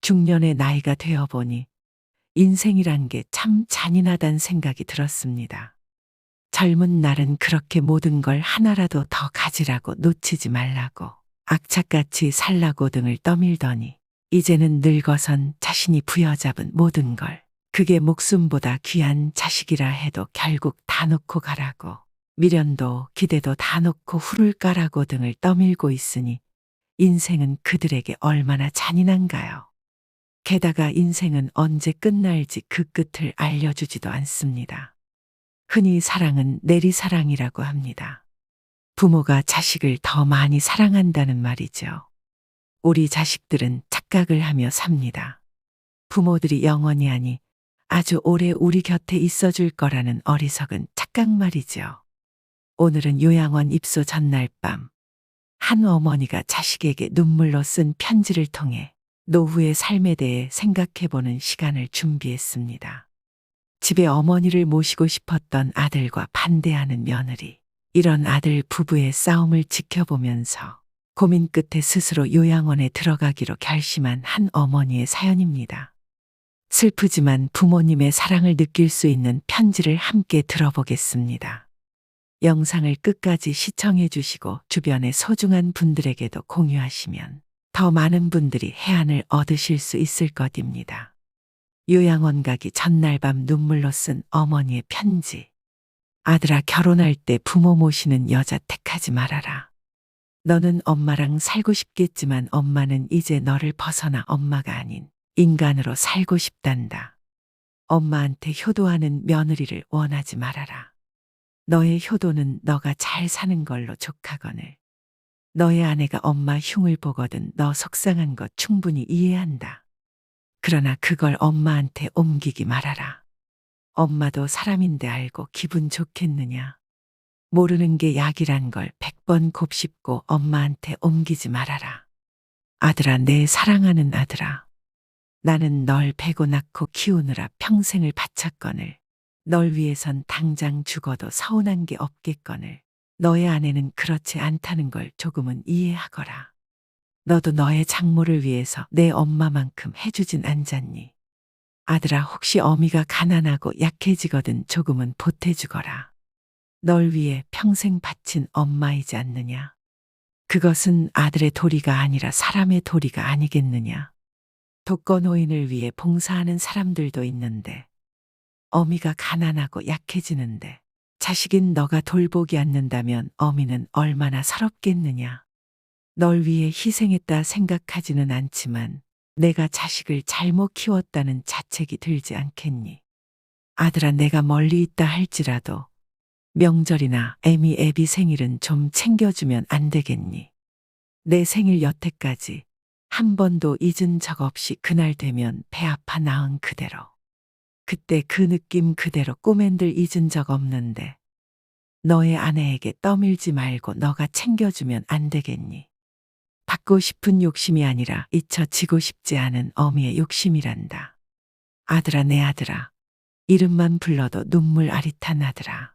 중년의 나이가 되어보니 인생이란 게 참 잔인하단 생각이 들었습니다. 젊은 날은 그렇게 모든 걸 하나라도 더 가지라고 놓치지 말라고 악착같이 살라고 등을 떠밀더니 이제는 늙어선 자신이 부여잡은 모든 걸 그게 목숨보다 귀한 자식이라 해도 결국 다 놓고 가라고 미련도 기대도 다 놓고 후를 까라고 등을 떠밀고 있으니 인생은 그들에게 얼마나 잔인한가요? 게다가 인생은 언제 끝날지 그 끝을 알려주지도 않습니다. 흔히 사랑은 내리사랑이라고 합니다. 부모가 자식을 더 많이 사랑한다는 말이죠. 우리 자식들은 착각을 하며 삽니다. 부모들이 영원히 아니 아주 오래 우리 곁에 있어줄 거라는 어리석은 착각 말이죠. 오늘은 요양원 입소 전날 밤, 한 어머니가 자식에게 눈물로 쓴 편지를 통해 노후의 삶에 대해 생각해보는 시간을 준비했습니다. 집에 어머니를 모시고 싶었던 아들과 반대하는 며느리, 이런 아들 부부의 싸움을 지켜보면서 고민 끝에 스스로 요양원에 들어가기로 결심한 한 어머니의 사연입니다. 슬프지만 부모님의 사랑을 느낄 수 있는 편지를 함께 들어보겠습니다. 영상을 끝까지 시청해 주시고 주변의 소중한 분들에게도 공유하시면 더 많은 분들이 해안을 얻으실 수 있을 것입니다. 요양원 가기 전날 밤 눈물로 쓴 어머니의 편지. 아들아, 결혼할 때 부모 모시는 여자 택하지 말아라. 너는 엄마랑 살고 싶겠지만 엄마는 이제 너를 벗어나 엄마가 아닌 인간으로 살고 싶단다. 엄마한테 효도하는 며느리를 원하지 말아라. 너의 효도는 너가 잘 사는 걸로 족하거늘. 너의 아내가 엄마 흉을 보거든 너 속상한 것 충분히 이해한다. 그러나 그걸 엄마한테 옮기기 말아라. 엄마도 사람인데 알고 기분 좋겠느냐. 모르는 게 약이란 걸 100번 곱씹고 엄마한테 옮기지 말아라. 아들아, 내 사랑하는 아들아. 나는 널 베고 낳고 키우느라 평생을 바쳤거늘. 널 위해선 당장 죽어도 서운한 게 없겠거늘. 너의 아내는 그렇지 않다는 걸 조금은 이해하거라. 너도 너의 장모를 위해서 내 엄마만큼 해주진 않잖니. 아들아, 혹시 어미가 가난하고 약해지거든 조금은 보태주거라. 널 위해 평생 바친 엄마이지 않느냐. 그것은 아들의 도리가 아니라 사람의 도리가 아니겠느냐. 독거노인을 위해 봉사하는 사람들도 있는데 어미가 가난하고 약해지는데 자식인 너가 돌보기 않는다면 어미는 얼마나 서럽겠느냐. 널 위해 희생했다 생각하지는 않지만 내가 자식을 잘못 키웠다는 자책이 들지 않겠니. 아들아, 내가 멀리 있다 할지라도 명절이나 애미 애비 생일은 좀 챙겨주면 안 되겠니. 내 생일 여태까지 한 번도 잊은 적 없이 그날 되면 배 아파 낳은 그대로. 그때 그 느낌 그대로 꼬맨들 잊은 적 없는데 너의 아내에게 떠밀지 말고 너가 챙겨주면 안 되겠니. 받고 싶은 욕심이 아니라 잊혀지고 싶지 않은 어미의 욕심이란다. 아들아, 내 아들아. 이름만 불러도 눈물 아릿한 아들아.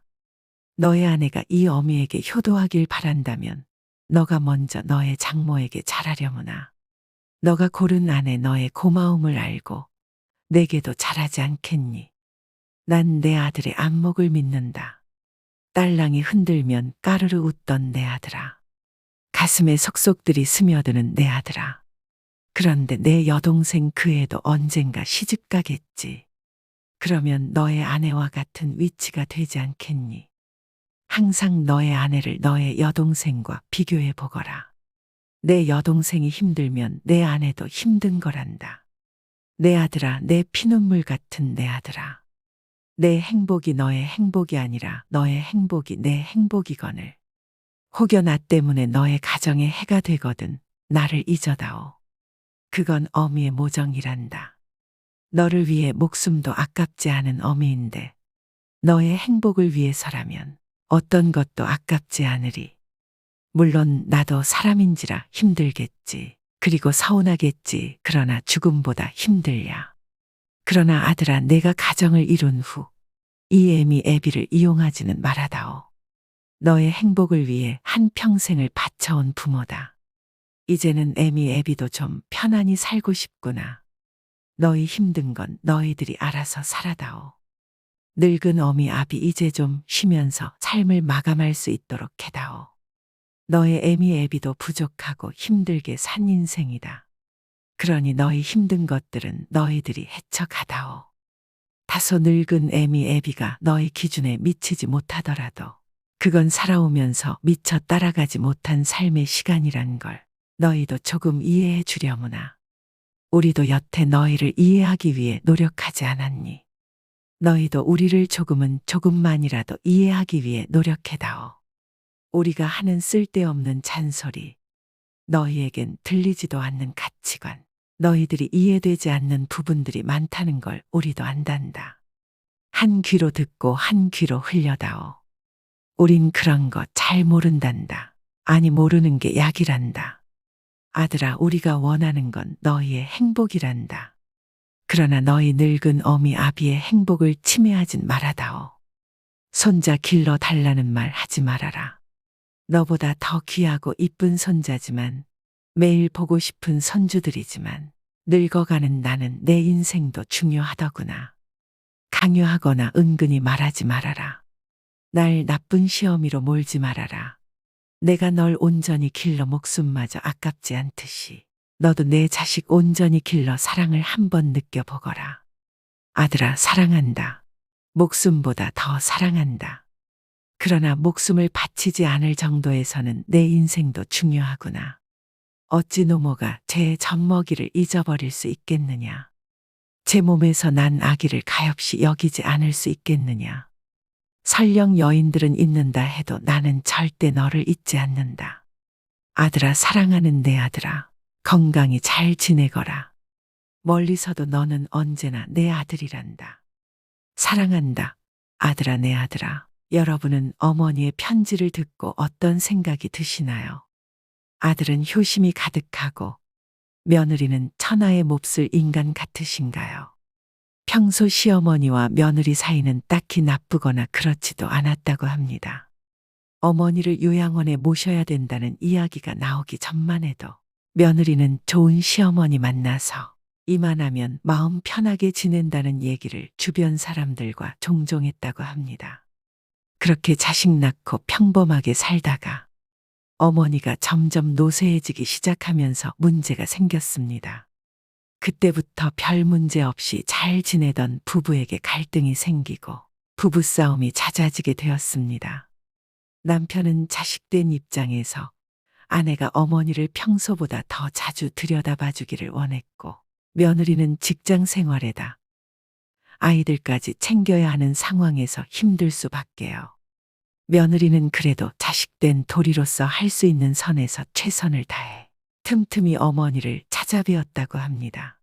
너의 아내가 이 어미에게 효도하길 바란다면 너가 먼저 너의 장모에게 잘하려무나. 너가 고른 아내 너의 고마움을 알고 내게도 잘하지 않겠니. 난 내 아들의 안목을 믿는다. 딸랑이 흔들면 까르르 웃던 내 아들아. 가슴에 속속들이 스며드는 내 아들아. 그런데 내 여동생 그 애도 언젠가 시집 가겠지. 그러면 너의 아내와 같은 위치가 되지 않겠니. 항상 너의 아내를 너의 여동생과 비교해 보거라. 내 여동생이 힘들면 내 아내도 힘든 거란다. 내 아들아, 내 피눈물 같은 내 아들아. 내 행복이 너의 행복이 아니라 너의 행복이 내 행복이거늘. 혹여 나 때문에 너의 가정에 해가 되거든 나를 잊어다오. 그건 어미의 모정이란다. 너를 위해 목숨도 아깝지 않은 어미인데 너의 행복을 위해서라면 어떤 것도 아깝지 않으리. 물론 나도 사람인지라 힘들겠지. 그리고 서운하겠지. 그러나 죽음보다 힘들야. 그러나 아들아, 내가 가정을 이룬 후 이 애미 애비를 이용하지는 말아다오. 너의 행복을 위해 한평생을 바쳐온 부모다. 이제는 애미 애비도 좀 편안히 살고 싶구나. 너희 힘든 건 너희들이 알아서 살아다오. 늙은 어미 아비 이제 좀 쉬면서 삶을 마감할 수 있도록 해다오. 너의 애미 애비도 부족하고 힘들게 산 인생이다. 그러니 너희 힘든 것들은 너희들이 헤쳐가다오. 다소 늙은 애미 애비가 너희 기준에 미치지 못하더라도 그건 살아오면서 미처 따라가지 못한 삶의 시간이란 걸 너희도 조금 이해해 주려무나. 우리도 여태 너희를 이해하기 위해 노력하지 않았니? 너희도 우리를 조금만이라도 이해하기 위해 노력해다오. 우리가 하는 쓸데없는 잔소리, 너희에겐 들리지도 않는 가치관, 너희들이 이해되지 않는 부분들이 많다는 걸 우리도 안단다. 한 귀로 듣고 한 귀로 흘려다오. 우린 그런 거 잘 모른단다. 아니 모르는 게 약이란다. 아들아, 우리가 원하는 건 너희의 행복이란다. 그러나 너희 늙은 어미 아비의 행복을 침해하진 말아다오. 손자 길러 달라는 말 하지 말아라. 너보다 더 귀하고 이쁜 손자지만 매일 보고 싶은 손주들이지만 늙어가는 나는 내 인생도 중요하더구나. 강요하거나 은근히 말하지 말아라. 날 나쁜 시어미로 몰지 말아라. 내가 널 온전히 길러 목숨마저 아깝지 않듯이 너도 내 자식 온전히 길러 사랑을 한번 느껴보거라. 아들아, 사랑한다. 목숨보다 더 사랑한다. 그러나 목숨을 바치지 않을 정도에서는 내 인생도 중요하구나. 어찌 노모가 제 젖먹이를 잊어버릴 수 있겠느냐. 제 몸에서 난 아기를 가엾이 여기지 않을 수 있겠느냐. 설령 여인들은 잊는다 해도 나는 절대 너를 잊지 않는다. 아들아, 사랑하는 내 아들아, 건강히 잘 지내거라. 멀리서도 너는 언제나 내 아들이란다. 사랑한다. 아들아, 내 아들아. 여러분은 어머니의 편지를 듣고 어떤 생각이 드시나요? 아들은 효심이 가득하고 며느리는 천하의 몹쓸 인간 같으신가요? 평소 시어머니와 며느리 사이는 딱히 나쁘거나 그렇지도 않았다고 합니다. 어머니를 요양원에 모셔야 된다는 이야기가 나오기 전만 해도 며느리는 좋은 시어머니 만나서 이만하면 마음 편하게 지낸다는 얘기를 주변 사람들과 종종 했다고 합니다. 그렇게 자식 낳고 평범하게 살다가 어머니가 점점 노쇠해지기 시작하면서 문제가 생겼습니다. 그때부터 별 문제 없이 잘 지내던 부부에게 갈등이 생기고 부부싸움이 잦아지게 되었습니다. 남편은 자식된 입장에서 아내가 어머니를 평소보다 더 자주 들여다봐 주기를 원했고 며느리는 직장 생활에다 아이들까지 챙겨야 하는 상황에서 힘들 수밖에요. 며느리는 그래도 자식된 도리로서 할 수 있는 선에서 최선을 다해 틈틈이 어머니를 찾아뵈었다고 합니다.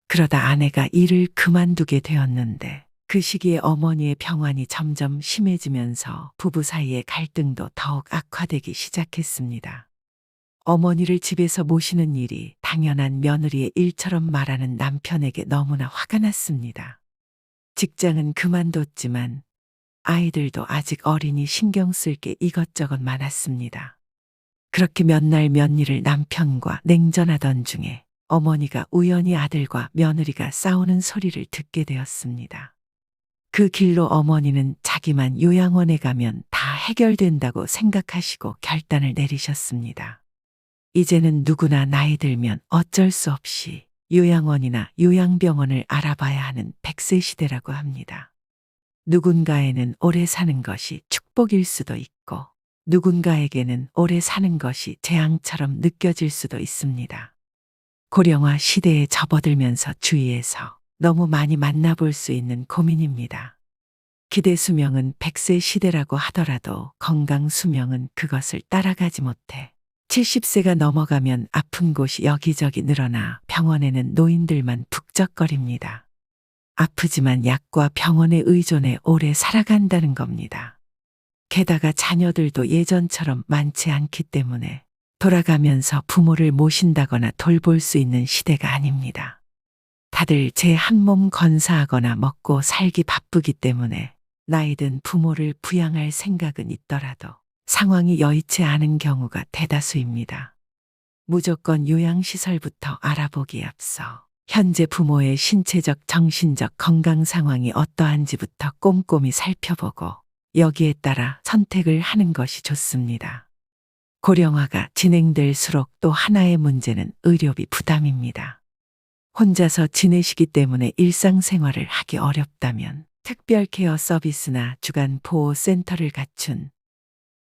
그러다 아내가 일을 그만두게 되었는데 그 시기에 어머니의 병환이 점점 심해지면서 부부 사이의 갈등도 더욱 악화되기 시작했습니다. 어머니를 집에서 모시는 일이 당연한 며느리의 일처럼 말하는 남편에게 너무나 화가 났습니다. 직장은 그만뒀지만 아이들도 아직 어리니 신경 쓸 게 이것저것 많았습니다. 그렇게 몇 날 몇 일을 남편과 냉전하던 중에 어머니가 우연히 아들과 며느리가 싸우는 소리를 듣게 되었습니다. 그 길로 어머니는 자기만 요양원에 가면 다 해결된다고 생각하시고 결단을 내리셨습니다. 이제는 누구나 나이 들면 어쩔 수 없이 요양원이나 요양병원을 알아봐야 하는 100세 시대라고 합니다. 누군가에는 오래 사는 것이 축복일 수도 있고 누군가에게는 오래 사는 것이 재앙처럼 느껴질 수도 있습니다. 고령화 시대에 접어들면서 주위에서 너무 많이 만나볼 수 있는 고민입니다. 기대 수명은 100세 시대라고 하더라도 건강 수명은 그것을 따라가지 못해 70세가 넘어가면 아픈 곳이 여기저기 늘어나 병원에는 노인들만 북적거립니다. 아프지만 약과 병원에 의존해 오래 살아간다는 겁니다. 게다가 자녀들도 예전처럼 많지 않기 때문에 돌아가면서 부모를 모신다거나 돌볼 수 있는 시대가 아닙니다. 다들 제 한 몸 건사하거나 먹고 살기 바쁘기 때문에 나이든 부모를 부양할 생각은 있더라도 상황이 여의치 않은 경우가 대다수입니다. 무조건 요양시설부터 알아보기에 앞서 현재 부모의 신체적, 정신적 건강 상황이 어떠한지부터 꼼꼼히 살펴보고 여기에 따라 선택을 하는 것이 좋습니다. 고령화가 진행될수록 또 하나의 문제는 의료비 부담입니다. 혼자서 지내시기 때문에 일상생활을 하기 어렵다면 특별 케어 서비스나 주간 보호센터를 갖춘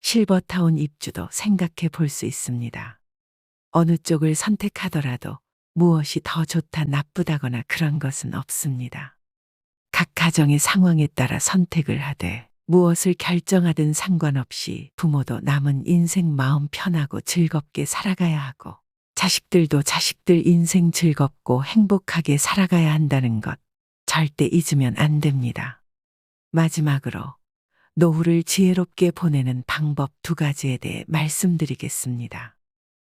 실버타운 입주도 생각해 볼 수 있습니다. 어느 쪽을 선택하더라도 무엇이 더 좋다 나쁘다거나 그런 것은 없습니다. 각 가정의 상황에 따라 선택을 하되 무엇을 결정하든 상관없이 부모도 남은 인생 마음 편하고 즐겁게 살아가야 하고 자식들도 자식들 인생 즐겁고 행복하게 살아가야 한다는 것 절대 잊으면 안 됩니다. 마지막으로 노후를 지혜롭게 보내는 방법 2가지에 대해 말씀드리겠습니다.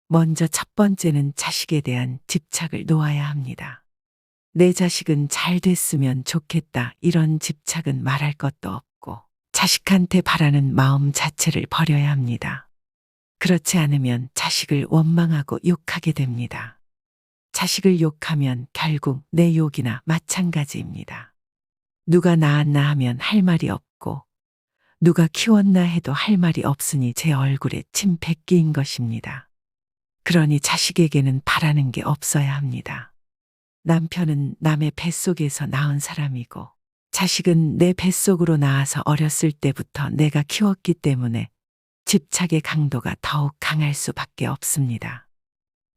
먼저 첫 번째는 자식에 대한 집착을 놓아야 합니다. 내 자식은 잘 됐으면 좋겠다 이런 집착은 말할 것도 없고 자식한테 바라는 마음 자체를 버려야 합니다. 그렇지 않으면 자식을 원망하고 욕하게 됩니다. 자식을 욕하면 결국 내 욕이나 마찬가지입니다. 누가 낳았나 하면 할 말이 없고 누가 키웠나 해도 할 말이 없으니 제 얼굴에 침 뱉기인 것입니다. 그러니 자식에게는 바라는 게 없어야 합니다. 남편은 남의 뱃속에서 낳은 사람이고 자식은 내 뱃속으로 낳아서 어렸을 때부터 내가 키웠기 때문에 집착의 강도가 더욱 강할 수밖에 없습니다.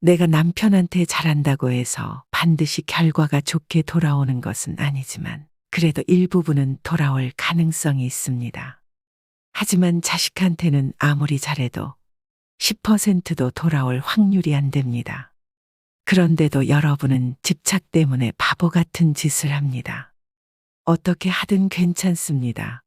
내가 남편한테 잘한다고 해서 반드시 결과가 좋게 돌아오는 것은 아니지만 그래도 일부분은 돌아올 가능성이 있습니다. 하지만 자식한테는 아무리 잘해도 10%도 돌아올 확률이 안 됩니다. 그런데도 여러분은 집착 때문에 바보 같은 짓을 합니다. 어떻게 하든 괜찮습니다.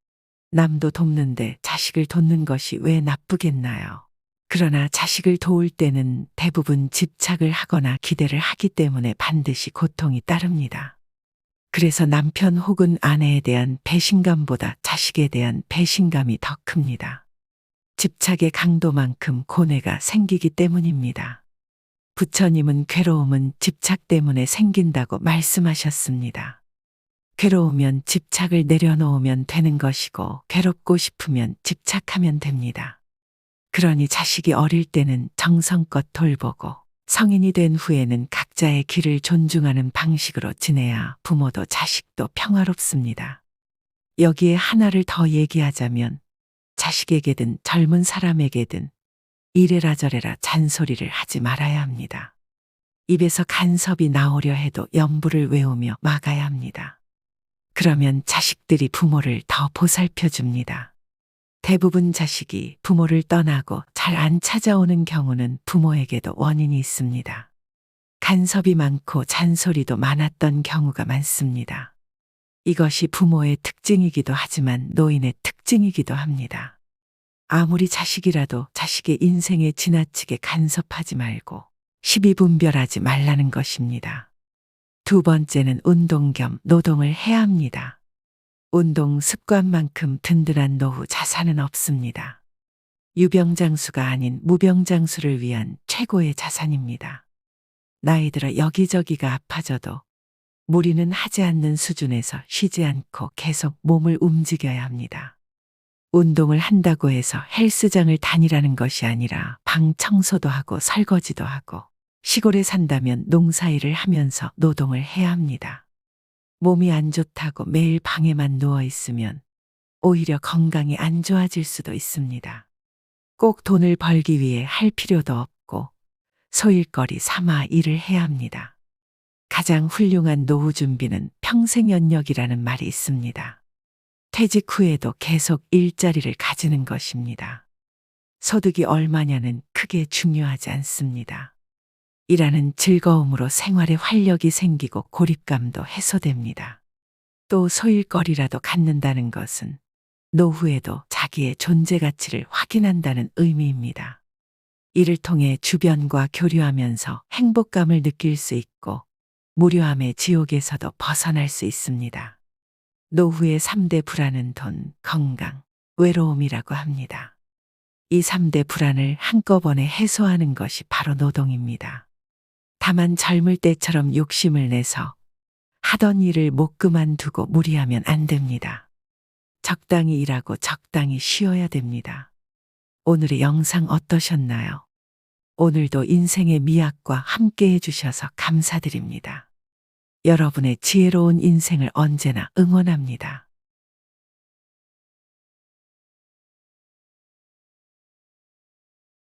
남도 돕는데 자식을 돕는 것이 왜 나쁘겠나요? 그러나 자식을 도울 때는 대부분 집착을 하거나 기대를 하기 때문에 반드시 고통이 따릅니다. 그래서 남편 혹은 아내에 대한 배신감보다 자식에 대한 배신감이 더 큽니다. 집착의 강도만큼 고뇌가 생기기 때문입니다. 부처님은 괴로움은 집착 때문에 생긴다고 말씀하셨습니다. 괴로우면 집착을 내려놓으면 되는 것이고 괴롭고 싶으면 집착하면 됩니다. 그러니 자식이 어릴 때는 정성껏 돌보고 성인이 된 후에는 각자의 길을 존중하는 방식으로 지내야 부모도 자식도 평화롭습니다. 여기에 하나를 더 얘기하자면 자식에게든 젊은 사람에게든 이래라 저래라 잔소리를 하지 말아야 합니다. 입에서 간섭이 나오려 해도 염불을 외우며 막아야 합니다. 그러면 자식들이 부모를 더 보살펴 줍니다. 대부분 자식이 부모를 떠나고 잘 안 찾아오는 경우는 부모에게도 원인이 있습니다. 간섭이 많고 잔소리도 많았던 경우가 많습니다. 이것이 부모의 특징이기도 하지만 노인의 특징이기도 합니다. 아무리 자식이라도 자식의 인생에 지나치게 간섭하지 말고 시비분별하지 말라는 것입니다. 2번째는 운동 겸 노동을 해야 합니다. 운동 습관만큼 든든한 노후 자산은 없습니다. 유병장수가 아닌 무병장수를 위한 최고의 자산입니다. 나이 들어 여기저기가 아파져도 무리는 하지 않는 수준에서 쉬지 않고 계속 몸을 움직여야 합니다. 운동을 한다고 해서 헬스장을 다니라는 것이 아니라 방 청소도 하고 설거지도 하고 시골에 산다면 농사일을 하면서 노동을 해야 합니다. 몸이 안 좋다고 매일 방에만 누워 있으면 오히려 건강이 안 좋아질 수도 있습니다. 꼭 돈을 벌기 위해 할 필요도 없고 소일거리 삼아 일을 해야 합니다. 가장 훌륭한 노후 준비는 평생연력이라는 말이 있습니다. 퇴직 후에도 계속 일자리를 가지는 것입니다. 소득이 얼마냐는 크게 중요하지 않습니다. 일하는 즐거움으로 생활에 활력이 생기고 고립감도 해소됩니다. 또 소일거리라도 갖는다는 것은 노후에도 자기의 존재 가치를 확인한다는 의미입니다. 이를 통해 주변과 교류하면서 행복감을 느낄 수 있고 무료함의 지옥에서도 벗어날 수 있습니다. 노후의 3대 불안은 돈, 건강, 외로움이라고 합니다. 이 3대 불안을 한꺼번에 해소하는 것이 바로 노동입니다. 다만 젊을 때처럼 욕심을 내서 하던 일을 못 그만두고 무리하면 안 됩니다. 적당히 일하고 적당히 쉬어야 됩니다. 오늘의 영상 어떠셨나요? 오늘도 인생의 미학과 함께 해주셔서 감사드립니다. 여러분의 지혜로운 인생을 언제나 응원합니다.